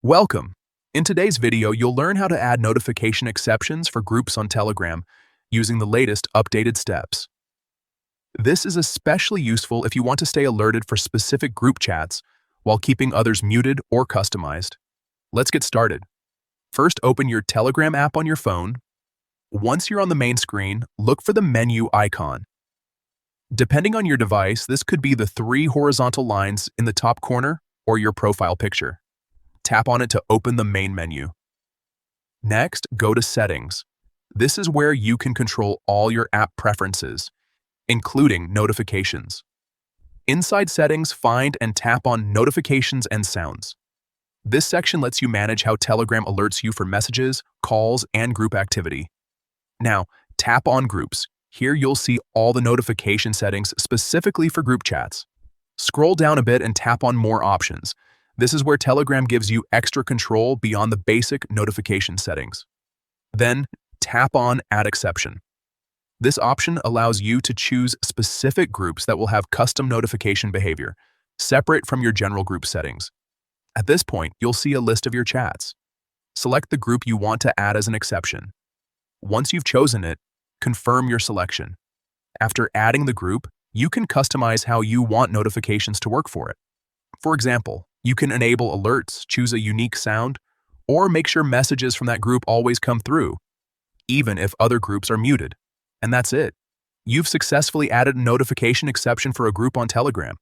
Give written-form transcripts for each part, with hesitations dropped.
Welcome! In today's video, you'll learn how to add notification exceptions for groups on Telegram using the latest updated steps. This is especially useful if you want to stay alerted for specific group chats while keeping others muted or customized. Let's get started. First, open your Telegram app on your phone. Once you're on the main screen, look for the menu icon. Depending on your device, this could be the three horizontal lines in the top corner or your profile picture. Tap on it to open the main menu. Next, go to Settings. This is where you can control all your app preferences, including notifications. Inside Settings, find and tap on Notifications and Sounds. This section lets you manage how Telegram alerts you for messages, calls, and group activity. Now, tap on Groups. Here you'll see all the notification settings specifically for group chats. Scroll down a bit and tap on More Options. This is where Telegram gives you extra control beyond the basic notification settings. Then, tap on Add Exception. This option allows you to choose specific groups that will have custom notification behavior, separate from your general group settings. At this point, you'll see a list of your chats. Select the group you want to add as an exception. Once you've chosen it, confirm your selection. After adding the group, you can customize how you want notifications to work for it. For example, you can enable alerts, choose a unique sound, or make sure messages from that group always come through, even if other groups are muted. And that's it. You've successfully added a notification exception for a group on Telegram.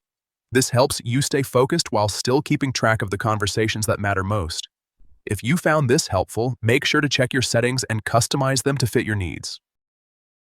This helps you stay focused while still keeping track of the conversations that matter most. If you found this helpful, make sure to check your settings and customize them to fit your needs.